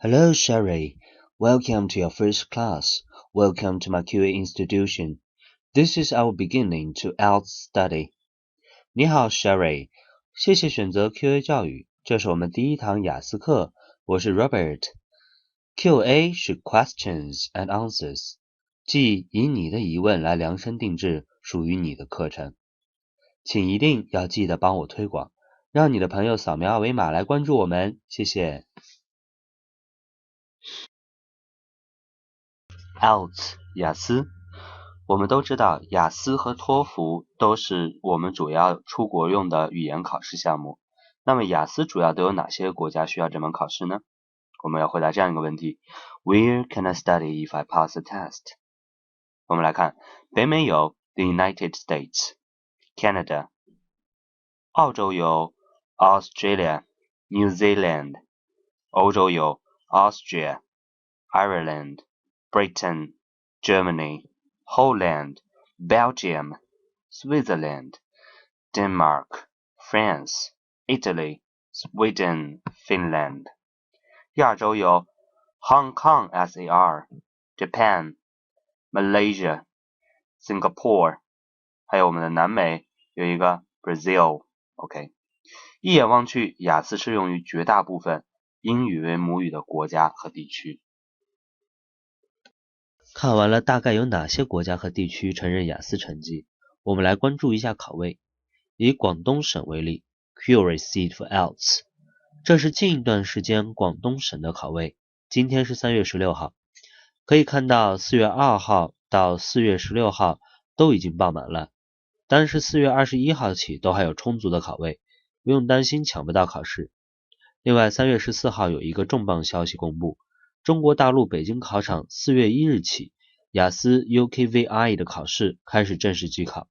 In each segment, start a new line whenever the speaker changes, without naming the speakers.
Hello, Sherry. Welcome to your first class. Welcome to my QA institution. This is our beginning to IELTS study. 你好 Sherry， 谢谢选择 QA 教育，这是我们第一堂雅思课，我是 Robert。QA 是 questions and answers， 即以你的疑问来量身定制属于你的课程。请一定要记得帮我推广，让你的朋友扫描二维码来关注我们，谢谢。IELTS 雅思，我们都知道雅思和托福都是我们主要出国用的语言考试项目。那么雅思主要都有哪些国家需要这门考试呢？我们要回答这样一个问题 ：Where can I study if I pass the test？ 我们来看，北美有 The United States、Canada， 澳洲有 Australia、New Zealand， 欧洲有 Austria、Ireland、Britain, Germany, Holland, Belgium, Switzerland, Denmark, France, Italy, Sweden, Finland. 亚洲有 Hong Kong SAR, Japan, Malaysia, Singapore. 还有我们的南美有一个 Brazil。OK， 一眼望去，雅思适用于绝大部分英语为母语的国家和地区。看完了大概有哪些国家和地区承认雅思成绩，我们来关注一下考位。以广东省为例 ，Accuracy for IELTS， 这是近一段时间广东省的考位。今天是3月16号，可以看到4月2号到4月16号都已经报满了，但是4月21号起都还有充足的考位，不用担心抢不到考试。另外3月14号有一个重磅消息公布，中国大陆北京考场4月1日起，雅思 UKVI 的考试开始正式机考。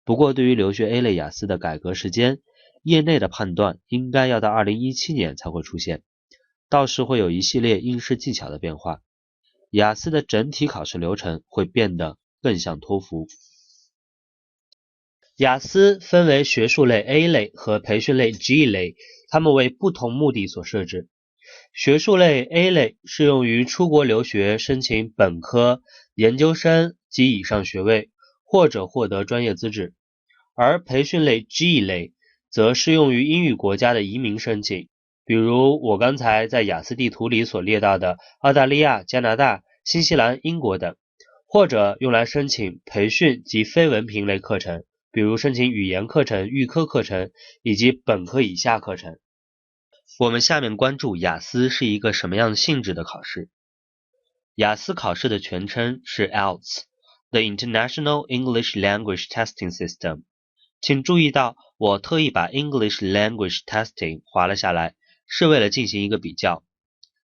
不过对于留学 A 类雅思的改革时间，业内的判断应该要到2017年才会出现，到时会有一系列应试技巧的变化，雅思的整体考试流程会变得更像托福。雅思分为学术类 A 类和培训类 G 类，它们为不同目的所设置。学术类 A 类适用于出国留学申请本科、研究生及以上学位，或者获得专业资质，而培训类 G 类则适用于英语国家的移民申请，比如我刚才在雅思地图里所列到的澳大利亚、加拿大、新西兰、英国等，或者用来申请培训及非文凭类课程，比如申请语言课程、预科课程以及本科以下课程。我们下面关注雅思是一个什么样性质的考试。雅思考试的全称是 IELTS， The International English Language Testing System。 请注意到我特意把 English Language Testing 划了下来，是为了进行一个比较。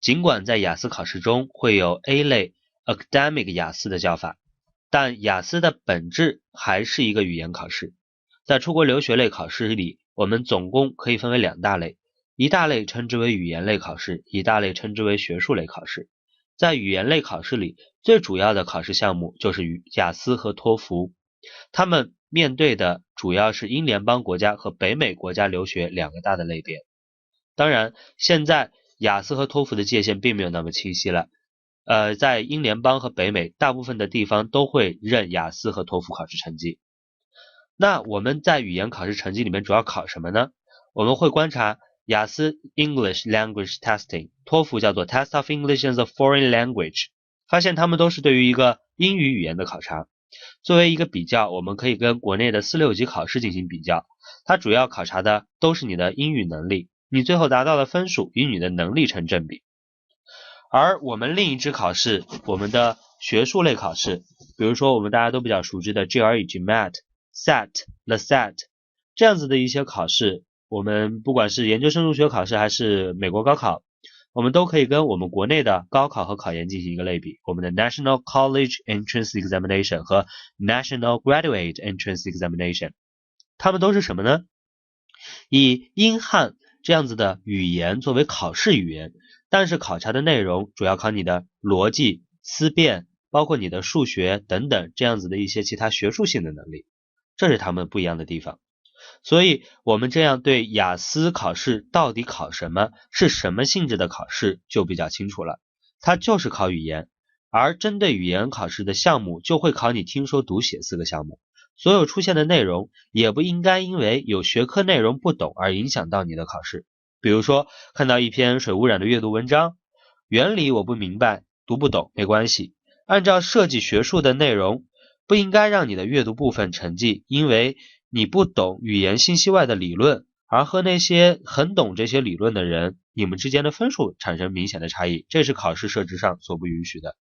尽管在雅思考试中会有 A 类 Academic 雅思的叫法，但雅思的本质还是一个语言考试。在出国留学类考试里，我们总共可以分为2大类，一大类称之为语言类考试，一大类称之为学术类考试。在语言类考试里，最主要的考试项目就是雅思和托福，他们面对的主要是英联邦国家和北美国家留学2个大的类别。当然，现在雅思和托福的界限并没有那么清晰了。在英联邦和北美，大部分的地方都会认雅思和托福考试成绩。那我们在语言考试成绩里面主要考什么呢？我们会观察雅思 English Language Testing， 托福叫做 Test of English as a Foreign Language， 发现它们都是对于一个英语语言的考察。作为一个比较，我们可以跟国内的4、6级考试进行比较，它主要考察的都是你的英语能力，你最后达到的分数与你的能力成正比。而我们另一支考试，我们的学术类考试，比如说我们大家都比较熟知的 GRE、GMAT、SAT、LSAT 这样子的一些考试，我们不管是研究生入学考试还是美国高考，我们都可以跟我们国内的高考和考研进行一个类比。我们的 National College Entrance Examination 和 National Graduate Entrance Examination， 它们都是什么呢？以英汉这样子的语言作为考试语言，但是考察的内容主要考你的逻辑、思辨，包括你的数学等等这样子的一些其他学术性的能力，这是他们不一样的地方。所以我们这样对雅思考试到底考什么，是什么性质的考试就比较清楚了。它就是考语言，而针对语言考试的项目就会考你听说读写4个项目。所有出现的内容也不应该因为有学科内容不懂而影响到你的考试。比如说看到一篇水污染的阅读文章，原理我不明白，读不懂没关系，按照设计学术的内容，不应该让你的阅读部分成绩因为你不懂语言信息外的理论，而和那些很懂这些理论的人，你们之间的分数产生明显的差异，这是考试设置上所不允许的。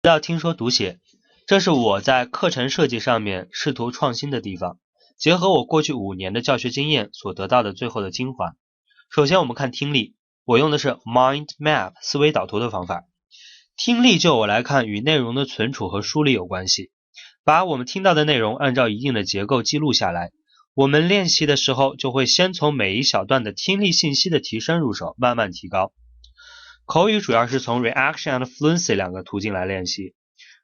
要听说读写，这是我在课程设计上面试图创新的地方，结合我过去5年的教学经验所得到的最后的精华。首先我们看听力，我用的是 mind map 思维导图的方法。听力就我来看与内容的存储和梳理有关系，把我们听到的内容按照一定的结构记录下来。我们练习的时候就会先从每一小段的听力信息的提升入手，慢慢提高。口语主要是从 reaction and fluency 2个途径来练习。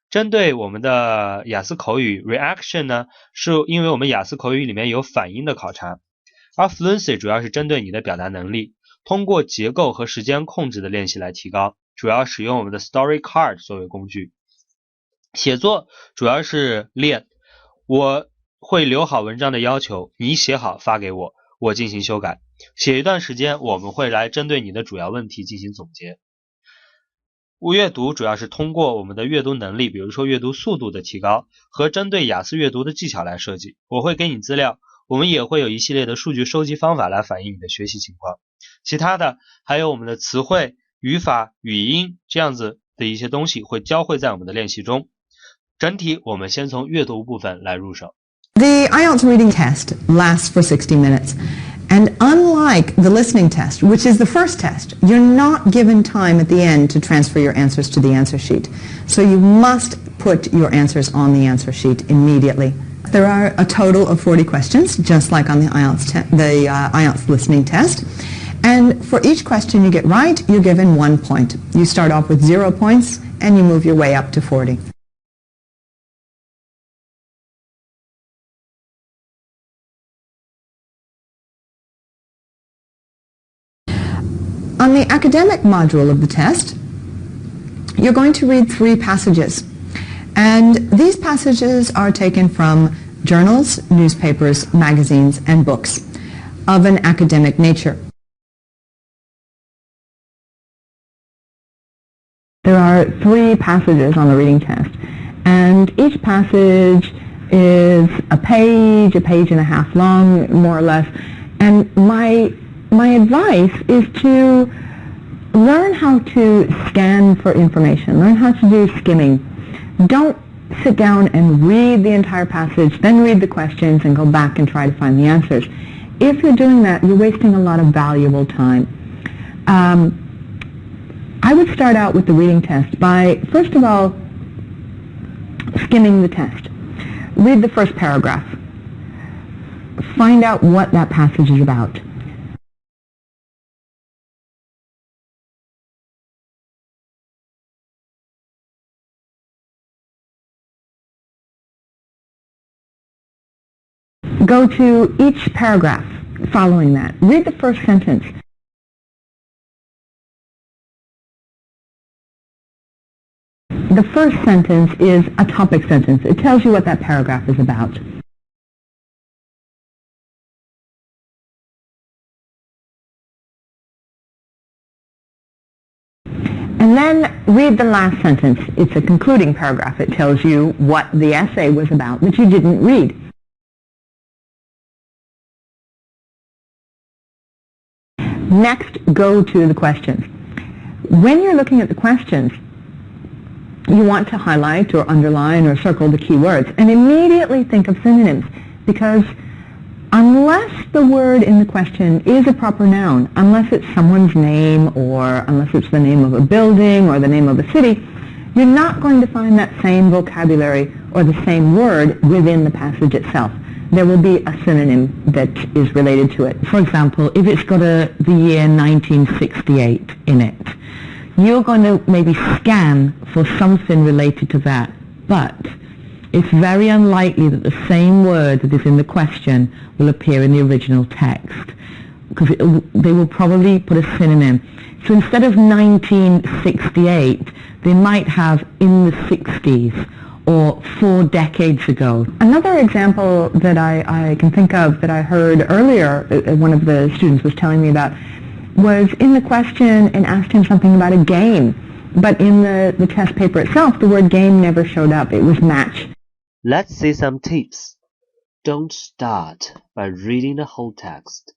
针对我们的雅思口语 reaction 呢，是因为我们雅思口语里面有反应的考察，而 fluency 主要是针对你的表达能力，通过结构和时间控制的练习来提高，主要使用我们的 story card 作为工具。写作主要是练，我会留好文章的要求，你写好发给我，我进行修改。写一段时间，我们会来针对你的主要问题进行总结。阅读主要是通过我们的阅读能力，比如说阅读速度的提高和针对雅思阅读的技巧来设计。我会给你资料，我们也会有一系列的数据收集方法来反映你的学习情况。其他的还有我们的词汇、语法、语音这样子的一些东西会交汇在我们的练习中。整体我们先从阅读部分来入手。
The IELTS reading test lasts for 60 minutes. And unlike the listening test, which is the first test, you're not given time at the end to transfer your answers to the answer sheet. So you must put your answers on the answer sheet immediately. There are a total of 40 questions, just like on the IELTS listening test. And for each question you get right, you're given 1 point. You start off with 0 points, and you move your way up to 40. On the academic module of the test, you're going to read 3 passages. And these passages are taken from journals, newspapers, magazines, and books of an academic nature. There are 3 passages on the reading test, and each passage is a page and a half long, more or less. And my advice is to learn how to scan for information, learn how to do skimming. Don't sit down and read the entire passage, then read the questions and go back and try to find the answers. If you're doing that, you're wasting a lot of valuable time. I would start out with the reading test by, first of all, skimming the test. Read the first paragraph. Find out what that passage is about. Go to each paragraph following that. Read the first sentence. The first sentence is a topic sentence. It tells you what that paragraph is about. And then read the last sentence. It's a concluding paragraph. It tells you what the essay was about that you didn't read. Next, go to the questions. When you're looking at the questions, you want to highlight or underline or circle the key words and immediately think of synonyms, because unless the word in the question is a proper noun, unless it's someone's name or unless it's the name of a building or the name of a city, you're not going to find that same vocabulary or the same word within the passage itself. There will be a synonym that is related to it. For example, if it's got the year 1968 in it, you're going to maybe scan for something related to that. But it's very unlikely that the same word that is in the question will appear in the original text, because they will probably put a synonym. So instead of 1968, they might have in the 60s or 4 decades ago. Another example that I can think of that I heard earlier, one of the students was telling me about, was in the question and asked him something about a game. But in the test paper itself, the word game never showed up. It was match.
Let's see some tips. Don't start by reading the whole text.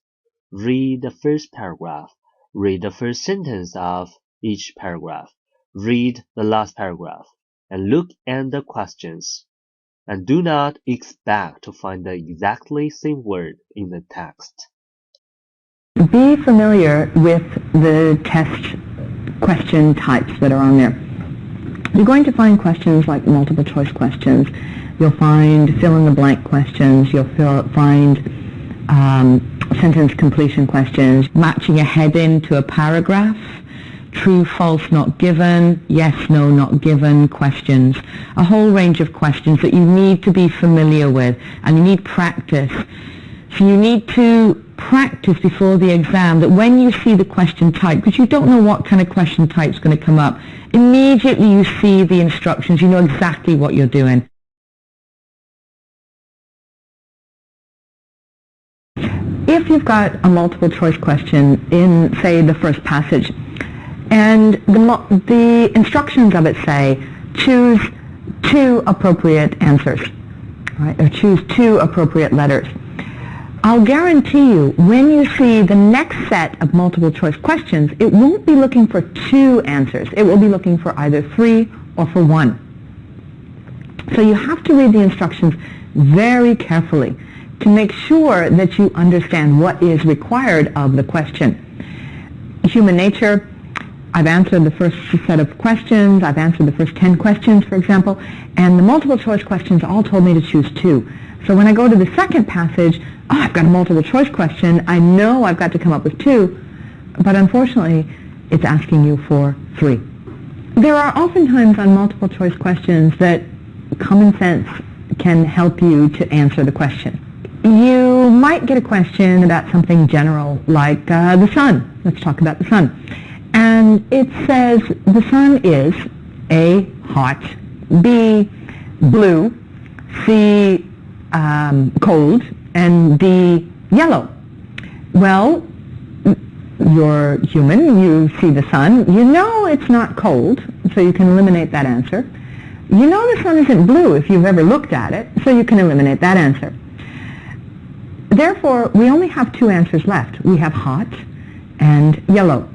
Read the first paragraph. Read the first sentence of each paragraph. Read the last paragraph. And look at the questions. And do not expect to find the exactly same word in the text.
Be familiar with the test question types that are on there. You're going to find questions like multiple choice questions. You'll find fill-in-the-blank questions. You'll find sentence completion questions, matching a heading to a paragraph, true, false, not given, yes, no, not given questions. A whole range of questions that you need to be familiar with, and you need practice. So you need to practice before the exam that when you see the question type, because you don't know what kind of question type is going to come up, immediately you see the instructions, you know exactly what you're doing. If you've got a multiple choice question in, say, the first passage, and the instructions of it say, choose 2 appropriate answers, right, or choose 2 appropriate letters, I'll guarantee you, when you see the next set of multiple choice questions, it won't be looking for 2 answers. It will be looking for either 3 or for 1. So you have to read the instructions very carefully to make sure that you understand what is required of the question. Human nature, I've answered the first set of questions, I've answered the first 10 questions, for example, and the multiple choice questions all told me to choose 2. So when I go to the second passage, I've got a multiple choice question, I know I've got to come up with 2, but unfortunately it's asking you for 3. There are oftentimes on multiple choice questions that common sense can help you to answer the question. You might get a question about something general like the sun. Let's talk about the sun. And it says the sun is A, hot, B, blue, C, cold, and D, yellow. Well, you're human, you see the sun, you know it's not cold, so you can eliminate that answer. You know the sun isn't blue if you've ever looked at it, so you can eliminate that answer. Therefore, we only have 2 answers left. We have hot and yellow.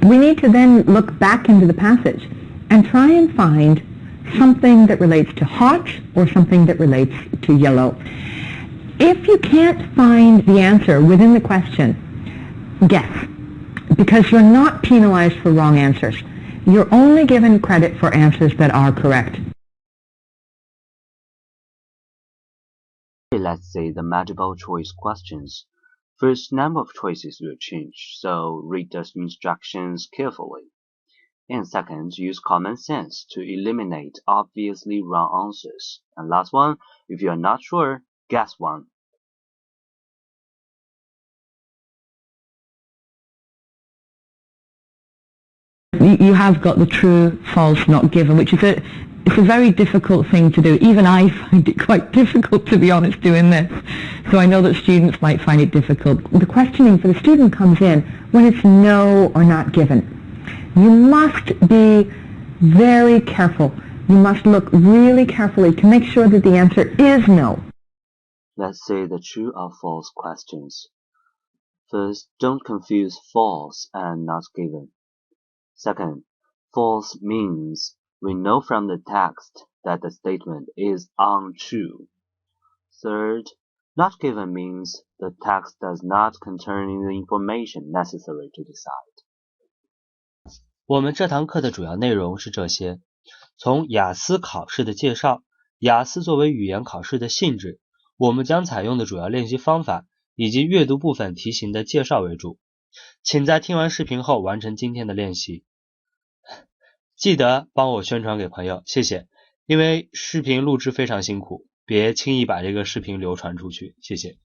We need to then look back into the passage and try and find something that relates to hot or something that relates to yellow. If you can't find the answer within the question, guess, because you're not penalized for wrong answers. You're only given credit for answers that are correct.
Let's say the multiple choice questions. First, number of choices will change, so read the instructions carefully. And second, use common sense to eliminate obviously wrong answers. And last one, if you are not sure, guess one.
You have got the true, false, not given, which is it's a very difficult thing to do. Even I find it quite difficult, to be honest, doing this. So I know that students might find it difficult. The questioning for the student comes in when it's no or not given. You must be very careful. You must look really carefully to make sure that the answer is no.
Let's say the true or false questions. First, don't confuse false and not given. Second, false means we know from the text that the statement is untrue. Third, not given means the text does not contain the information necessary to decide. 我们这堂课的主要内容是这些：从雅思考试的介绍，雅思作为语言考试的性质，我们将采用的主要练习方法，以及阅读部分题型的介绍为主。请在听完视频后完成今天的练习。记得帮我宣传给朋友，谢谢。因为视频录制非常辛苦，别轻易把这个视频流传出去，谢谢。